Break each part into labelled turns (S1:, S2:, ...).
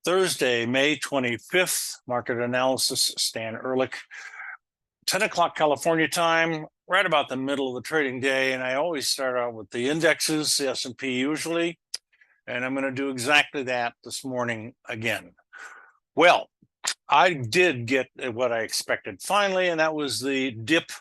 S1: Thursday, May 25th, market analysis, Stan Ehrlich, 10 o'clock California time, right about the middle of the trading day. And I always start out with the indexes, the S&P usually, and I'm going to do exactly that this morning again. Well, I did get what I expected finally, and that was the dip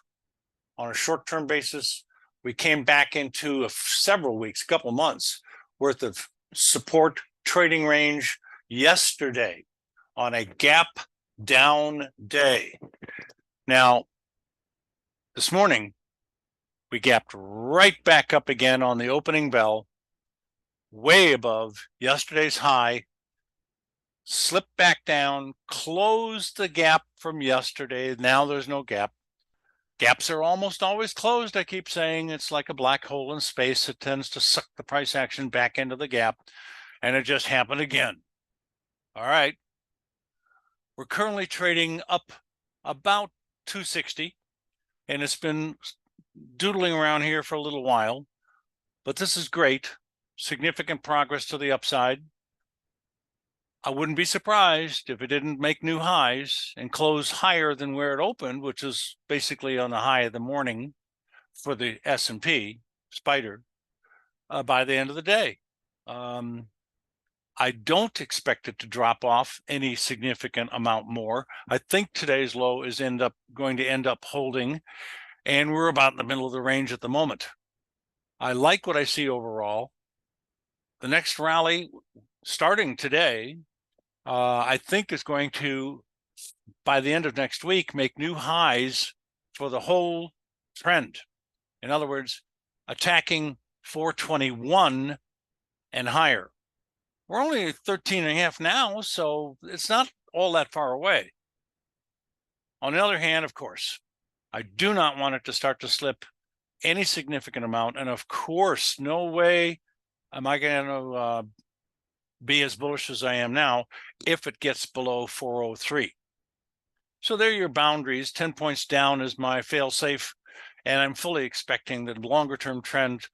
S1: on a short-term basis. We came back into several weeks, a couple months worth of support trading range yesterday on a gap down day. Now, this morning, we gapped right back up again on the opening bell, way above yesterday's high, slipped back down, closed the gap from yesterday. Now there's no gap. Gaps are almost always closed. I keep saying it's like a black hole in space. It tends to suck the price action back into the gap, and it just happened again. All right. We're currently trading up about 260, and it's been doodling around here for a little while, but this is great. Significant progress to the upside. I wouldn't be surprised if it didn't make new highs and close higher than where it opened, which is basically on the high of the morning for the S&P spider by the end of the day. I don't expect it to drop off any significant amount more. I think today's low is going to end up holding, and we're about in the middle of the range at the moment. I like what I see overall. The next rally starting today, I think is going to, by the end of next week, make new highs for the whole trend. In other words, attacking 421 and higher. We're only 13.5 now, so it's not all that far away. On the other hand, of course, I do not want it to start to slip any significant amount. And of course, no way am I going to be as bullish as I am now if it gets below 403. So there are your boundaries. 10 points down is my fail-safe, and I'm fully expecting the longer-term trend,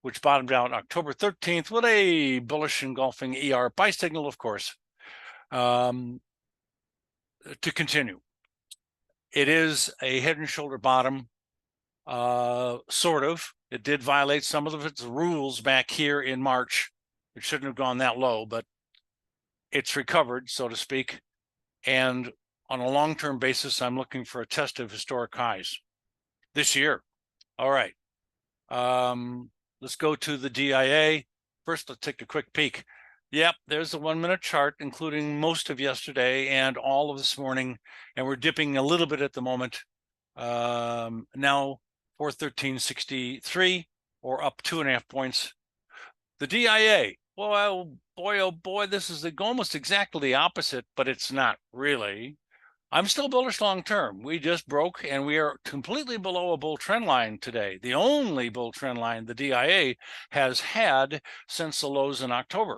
S1: which bottomed out October 13th with a bullish engulfing ER buy signal, of course, to continue. It is a head and shoulder bottom, sort of. It did violate some of its rules back here in March. It shouldn't have gone that low, but it's recovered, so to speak. And on a long-term basis, I'm looking for a test of historic highs this year. All right. Let's go to the DIA. First, let's take a quick peek. Yep, there's the 1-minute chart, including most of yesterday and all of this morning. And we're dipping a little bit at the moment. Now 413.63, or up 2.5 points. The DIA, well, boy, oh boy, this is almost exactly the opposite, but it's not really. I'm still bullish long term. We just broke, and we are completely below a bull trend line today. The only bull trend line the DIA has had since the lows in October.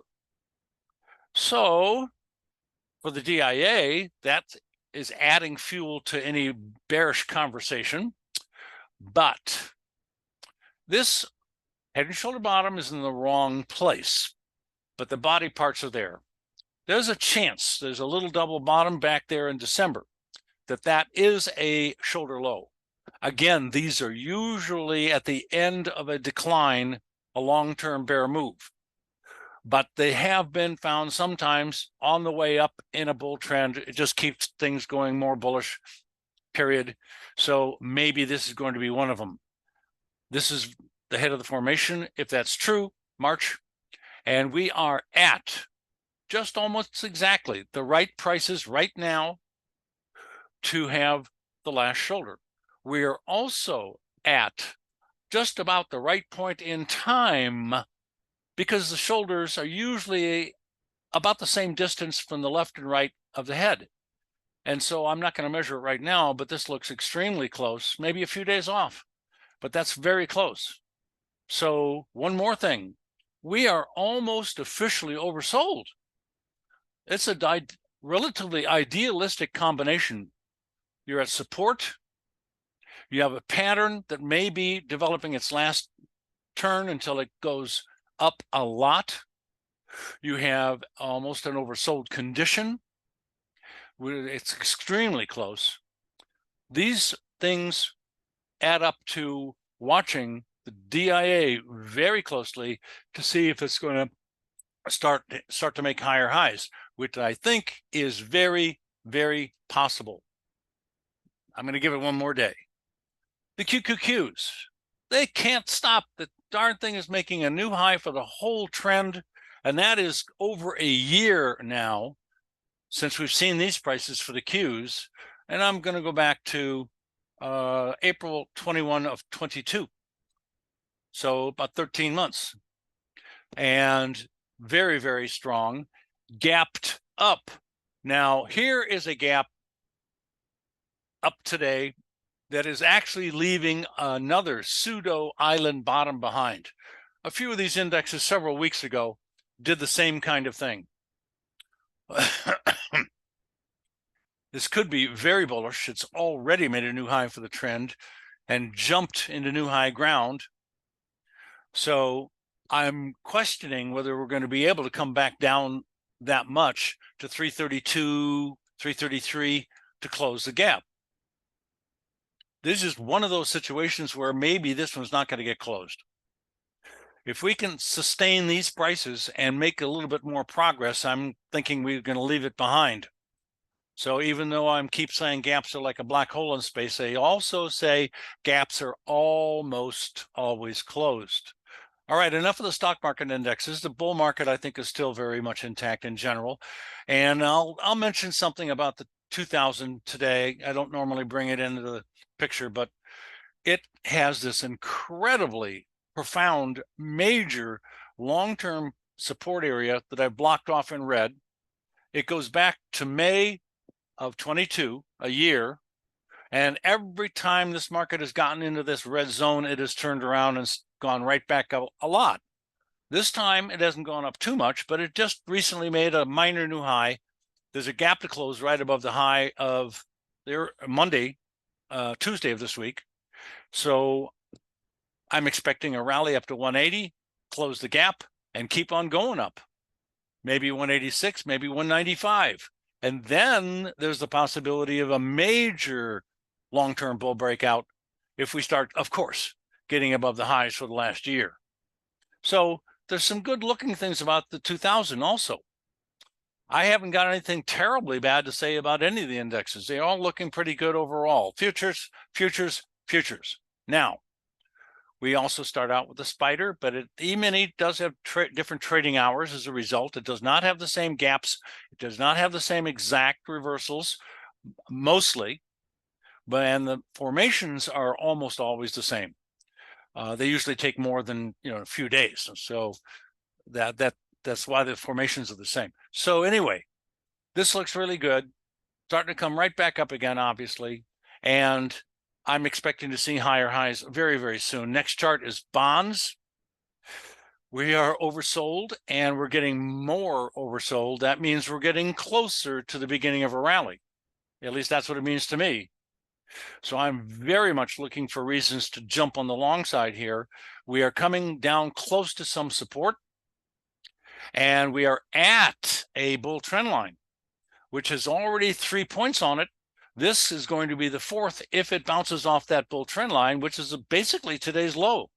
S1: So for the DIA, that is adding fuel to any bearish conversation. But this head and shoulder bottom is in the wrong place, but the body parts are there. There's a chance, there's a little double bottom back there in December, that is a shoulder low. Again, these are usually at the end of a decline, a long-term bear move. But they have been found sometimes on the way up in a bull trend. It just keeps things going more bullish, period. So maybe this is going to be one of them. This is the head of the formation, if that's true, March. And we are at just almost exactly the right prices right now to have the last shoulder. We are also at just about the right point in time, because the shoulders are usually about the same distance from the left and right of the head. And so I'm not going to measure it right now, but this looks extremely close, maybe a few days off, but that's very close. So one more thing, we are almost officially oversold. It's a relatively idealistic combination. You're at support. You have a pattern that may be developing its last turn until it goes up a lot. You have almost an oversold condition. It's extremely close. These things add up to watching the DIA very closely to see if it's going to start to make higher highs, which I think is very, very possible. I'm going to give it one more day. The QQQs, they can't stop. The darn thing is making a new high for the whole trend, and that is over a year now since we've seen these prices for the Qs. And I'm going to go back to April 21 of 22. So about 13 months. And very, very strong, gapped up. Now, here is a gap up today that is actually leaving another pseudo island bottom behind. A few of these indexes several weeks ago did the same kind of thing. This could be very bullish. It's already made a new high for the trend and jumped into new high ground. So I'm questioning whether we're going to be able to come back down that much to 332, 333 to close the gap. This is one of those situations where maybe this one's not going to get closed. If we can sustain these prices and make a little bit more progress, I'm thinking we're going to leave it behind. So even though I keep saying gaps are like a black hole in space, they also say gaps are almost always closed. All right, enough of the stock market indexes. The bull market, I think, is still very much intact in general. And I'll mention something about the 2000 today. I don't normally bring it into the picture, but it has this incredibly profound, major long-term support area that I've blocked off in red. It goes back to May of 22, a year. And every time this market has gotten into this red zone, it has turned around and gone right back up a lot. This time, it hasn't gone up too much, but it just recently made a minor new high. There's a gap to close right above the high of their Tuesday of this week. So I'm expecting a rally up to 180, close the gap, and keep on going up. Maybe 186, maybe 195. And then there's the possibility of a major long-term bull breakout if we start, of course, getting above the highs for the last year. So there's some good looking things about the 2000 also. I haven't got anything terribly bad to say about any of the indexes. They're all looking pretty good overall. Futures, futures, futures. Now, we also start out with the spider, but the E-mini does have different trading hours as a result. It does not have the same gaps. It does not have the same exact reversals, mostly, and the formations are almost always the same. They usually take more than a few days, so that's why the formations are the same. So anyway, this looks really good. Starting to come right back up again, obviously, and I'm expecting to see higher highs very, very soon. Next chart is bonds. We are oversold, and we're getting more oversold. That means we're getting closer to the beginning of a rally. At least that's what it means to me. So I'm very much looking for reasons to jump on the long side here. We are coming down close to some support, and we are at a bull trend line, which has already 3 points on it. This is going to be the fourth if it bounces off that bull trend line, which is basically today's low.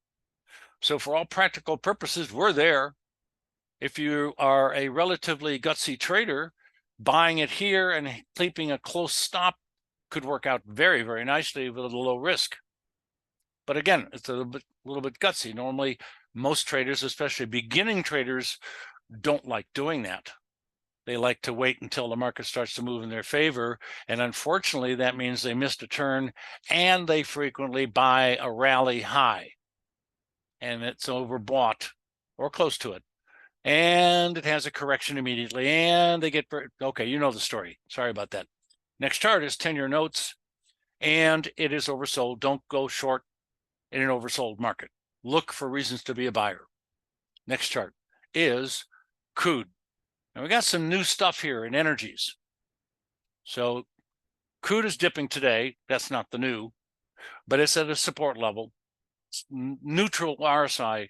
S1: So for all practical purposes, we're there. If you are a relatively gutsy trader, buying it here and keeping a close stop could work out very, very nicely with a low risk. But again, it's a little bit gutsy. Normally, most traders, especially beginning traders, don't like doing that. They like to wait until the market starts to move in their favor. And unfortunately, that means they missed a turn and they frequently buy a rally high. And it's overbought or close to it. And it has a correction immediately. And they get, okay, you know the story. Sorry about that. Next chart is 10-year notes. And it is oversold. Don't go short in an oversold market. Look for reasons to be a buyer. Next chart is crude. And we got some new stuff here in energies. So crude is dipping today. That's not the new, but it's at a support level. It's neutral RSI.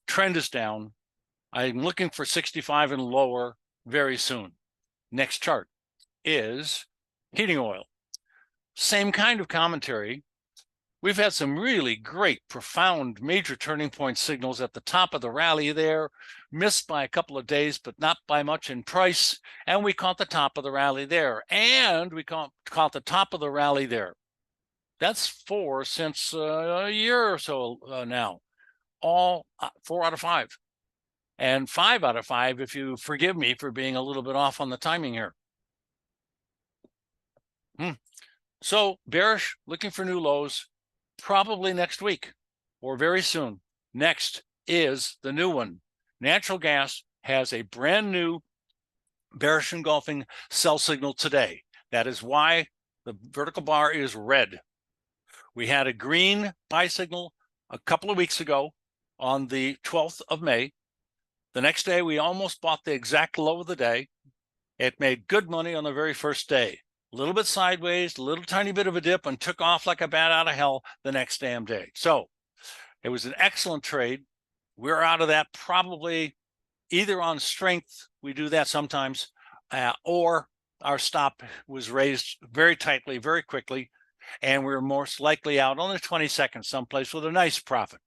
S1: Trend is down. I'm looking for 65 and lower very soon. Next chart is heating oil. Same kind of commentary. We've had some really great, profound, major turning point signals at the top of the rally there, missed by a couple of days, but not by much in price. And we caught the top of the rally there. And we caught the top of the rally there. That's 4 since a year or so now. All 4 out of 5. And 5 out of 5, if you forgive me for being a little bit off on the timing here. So bearish, looking for new lows, probably next week or very soon. Next is the new one. Natural gas has a brand new bearish engulfing sell signal today. That is why the vertical bar is red. We had a green buy signal a couple of weeks ago on the 12th of May. The next day, we almost bought the exact low of the day. It made good money on the very first day. A little bit sideways, a little tiny bit of a dip, and took off like a bat out of hell the next damn day. So it was an excellent trade. We're out of that probably either on strength, we do that sometimes, or our stop was raised very tightly, very quickly, and we're most likely out on the 22nd someplace with a nice profit,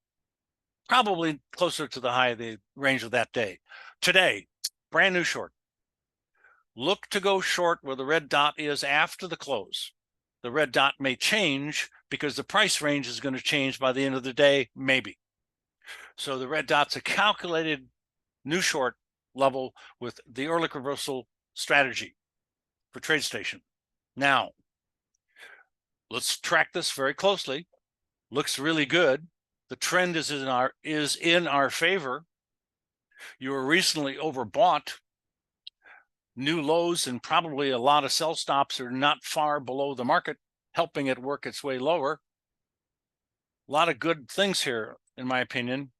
S1: probably closer to the high of the range of that day. Today, brand new short. Look to go short where the red dot is after the close. The red dot may change because the price range is going to change by the end of the day, maybe. So the red dot's a calculated new short level with the Ehrlich reversal strategy for TradeStation. Now, let's track this very closely. Looks really good. The trend is in our favor. You were recently overbought. New lows and probably a lot of sell stops are not far below the market, helping it work its way lower. A lot of good things here, in my opinion.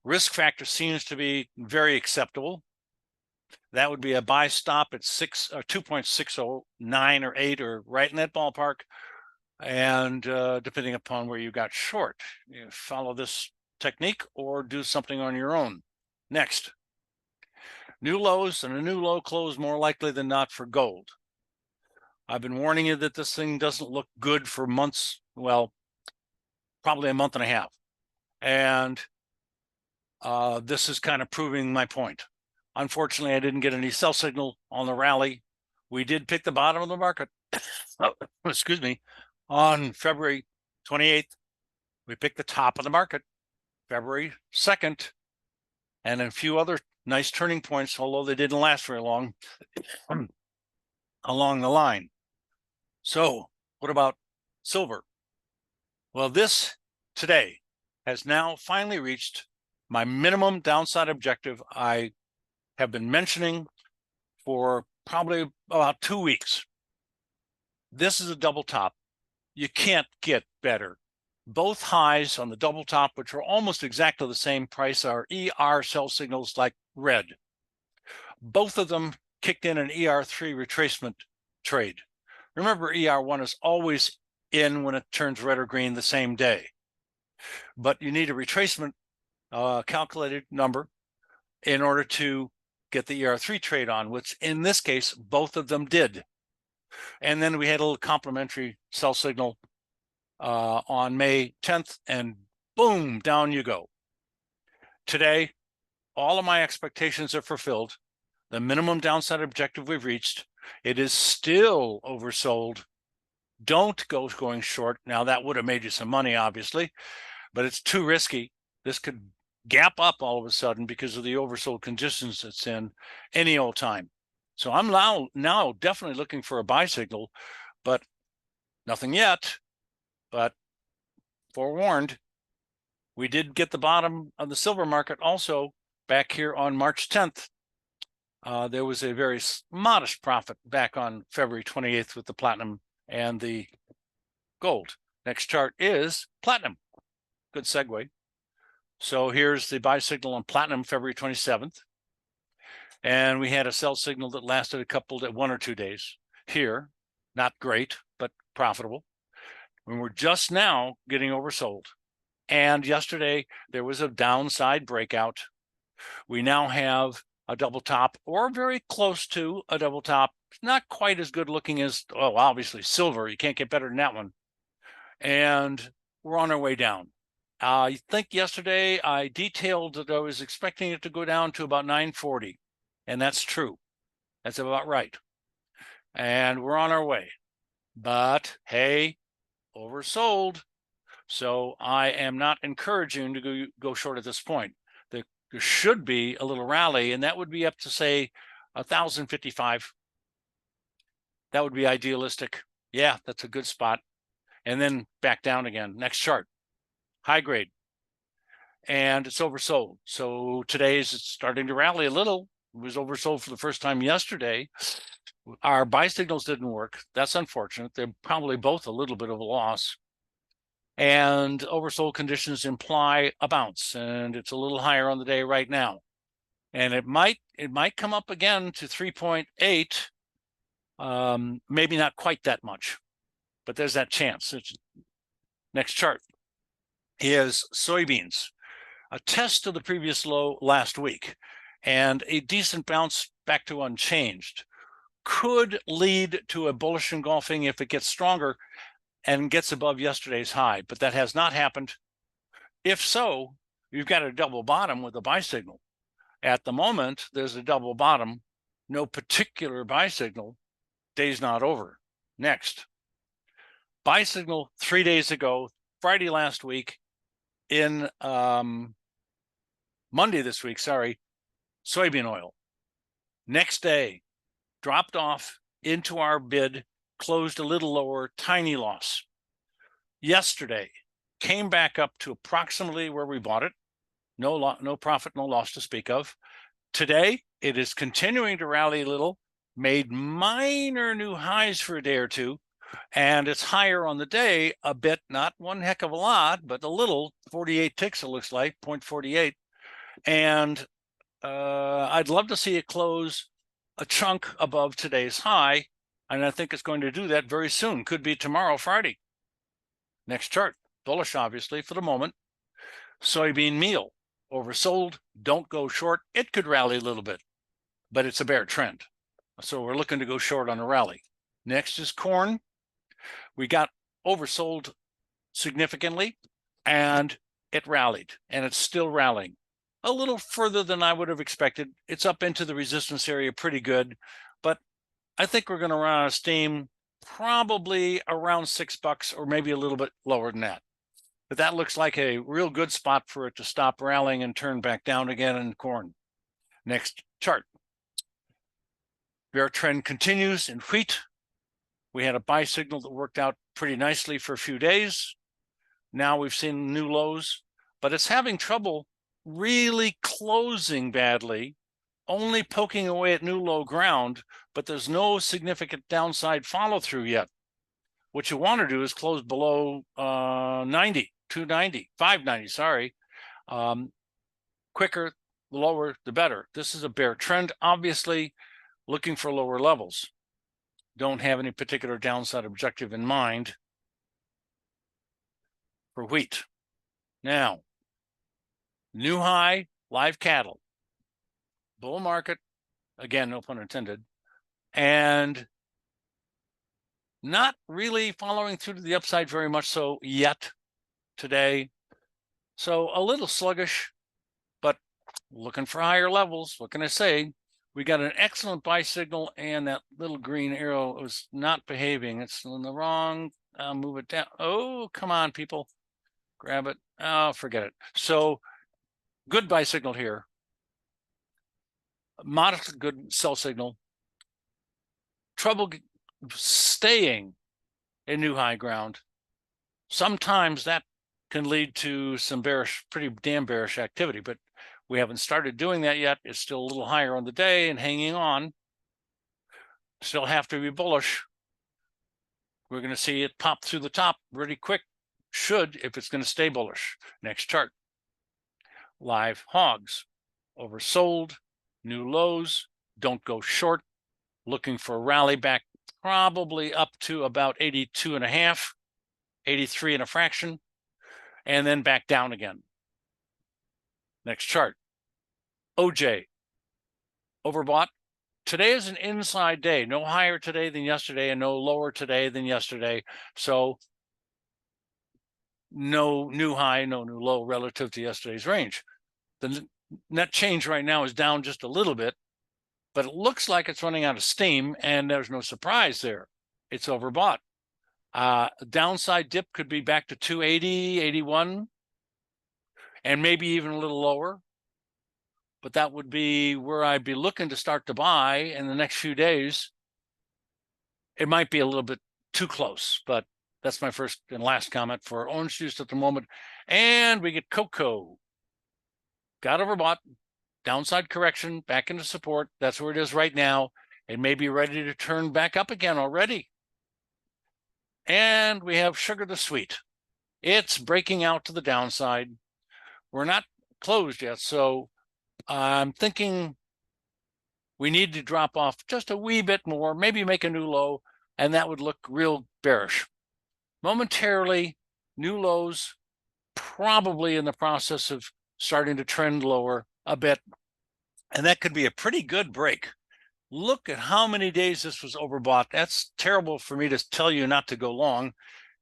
S1: Risk factor seems to be very acceptable. That would be a buy stop at 2.609 or 8 or right in that ballpark. And depending upon where you got short, you follow this technique or do something on your own. Next. New lows and a new low close more likely than not for gold. I've been warning you that this thing doesn't look good for months, well, probably a month and a half. And this is kind of proving my point. Unfortunately, I didn't get any sell signal on the rally. We did pick the bottom of the market, excuse me, on February 28th. We picked the top of the market, February 2nd, and a few other nice turning points, although they didn't last very long along the line. So what about silver? Well, this today has now finally reached my minimum downside objective I have been mentioning for probably about 2 weeks. This is a double top. You can't get better. Both highs on the double top, which are almost exactly the same price, are ER sell signals like red. Both of them kicked in an ER3 retracement trade. Remember, ER1 is always in when it turns red or green the same day. But you need a retracement calculated number in order to get the ER3 trade on, which in this case, both of them did. And then we had a little complementary sell signal on May 10th, and boom, down you go. Today, all of my expectations are fulfilled. The minimum downside objective we've reached. It is still oversold. Don't go going short. Now, that would have made you some money, obviously, but it's too risky. This could gap up all of a sudden because of the oversold conditions it's in any old time. So I'm now definitely looking for a buy signal, but nothing yet. But forewarned, we did get the bottom of the silver market also back here on March 10th. There was a very modest profit back on February 28th with the platinum and the gold. Next chart is platinum. Good segue. So here's the buy signal on platinum, February 27th. And we had a sell signal that lasted 1 or 2 days here. Not great, but profitable. We were just now getting oversold. And yesterday, there was a downside breakout. We now have a double top, or very close to a double top. Not quite as good looking as, oh, obviously silver. You can't get better than that one. And we're on our way down. I think yesterday I detailed that I was expecting it to go down to about 940, and that's true. That's about right. And we're on our way. But hey, oversold. So I am not encouraging to go short at this point. There should be a little rally, and that would be up to, say, 1,055. That would be idealistic. Yeah, that's a good spot. And then back down again. Next chart, high grade. And it's oversold. So today's it's starting to rally a little. It was oversold for the first time yesterday. Our buy signals didn't work. That's unfortunate. They're probably both a little bit of a loss. And oversold conditions imply a bounce, and it's a little higher on the day right now. And it might come up again to 3.8, maybe not quite that much, but there's that chance. Next chart is soybeans, a test of the previous low last week, and a decent bounce back to unchanged. Could lead to a bullish engulfing if it gets stronger and gets above yesterday's high, but that has not happened. If so, you've got a double bottom with a buy signal. At the moment, there's a double bottom, no particular buy signal, day's not over. Next, buy signal 3 days ago, Friday last week, in Monday this week, sorry, soybean oil. Next day, dropped off into our bid, closed a little lower, tiny loss. Yesterday, came back up to approximately where we bought it. No profit, no loss to speak of. Today, it is continuing to rally a little, made minor new highs for a day or two, and it's higher on the day a bit, not one heck of a lot, but a little, 48 ticks it looks like, 0.48. And I'd love to see it close a chunk above today's high, and I think it's going to do that very soon. Could be tomorrow, Friday. Next chart, bullish obviously for the moment. Soybean meal, oversold, don't go short. It could rally a little bit, but it's a bear trend. So we're looking to go short on a rally. Next is corn. We got oversold significantly, and it rallied, and it's still rallying. A little further than I would have expected. It's up into the resistance area pretty good, but I think we're going to run out of steam probably around $6 or maybe a little bit lower than that. But that looks like a real good spot for it to stop rallying and turn back down again in corn. Next chart. Bear trend continues in wheat. We had a buy signal that worked out pretty nicely for a few days. Now we've seen new lows, but it's having trouble really closing badly, only poking away at new low ground, but there's no significant downside follow through yet. What you want to do is close below 90, 290, 590, sorry. Quicker, the lower, the better. This is a bear trend, obviously looking for lower levels. Don't have any particular downside objective in mind for wheat. Now, new high, live cattle, bull market, again, no pun intended, and not really following through to the upside very much so yet today. So a little sluggish, but looking for higher levels. What can I say? We got an excellent buy signal, and that little green arrow was not behaving. It's in the wrong, I'll move it down. Oh, come on, people. Grab it. Oh, forget it. So good buy signal here. Modest good sell signal. Trouble staying in new high ground. Sometimes that can lead to some bearish, pretty damn bearish activity, but we haven't started doing that yet. It's still a little higher on the day and hanging on. Still have to be bullish. We're going to see it pop through the top really quick. Should, if it's going to stay bullish. Next chart. Live hogs. Oversold. New lows. Don't go short. Looking for a rally back probably up to about 82.5, 83 and a fraction, and then back down again. Next chart. OJ, overbought. Today is an inside day, no higher today than yesterday and no lower today than yesterday. So no new high, no new low relative to yesterday's range. The net change right now is down just a little bit, but it looks like it's running out of steam, and there's no surprise there. It's overbought. Downside dip could be back to 280, 81, and maybe even a little lower. But that would be where I'd be looking to start to buy in the next few days. It might be a little bit too close, but that's my first and last comment for orange juice at the moment. And we get cocoa. Got overbought, downside correction, back into support. That's where it is right now. It may be ready to turn back up again already. And we have sugar the sweet. It's breaking out to the downside. We're not closed yet, so I'm thinking we need to drop off just a wee bit more, maybe make a new low, and that would look real bearish. Momentarily, new lows, probably in the process of starting to trend lower a bit, and that could be a pretty good break. Look at how many days this was overbought. That's terrible for me to tell you not to go long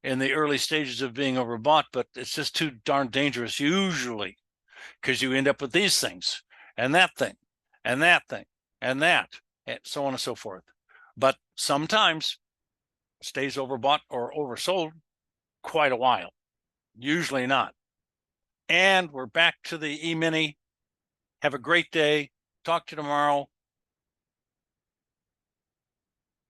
S1: in the early stages of being overbought, but it's just too darn dangerous usually, because you end up with these things and that thing and that thing and that, and so on and so forth. But sometimes it stays overbought or oversold quite a while, usually not. And we're back to the E-mini. Have a great day. Talk to you tomorrow.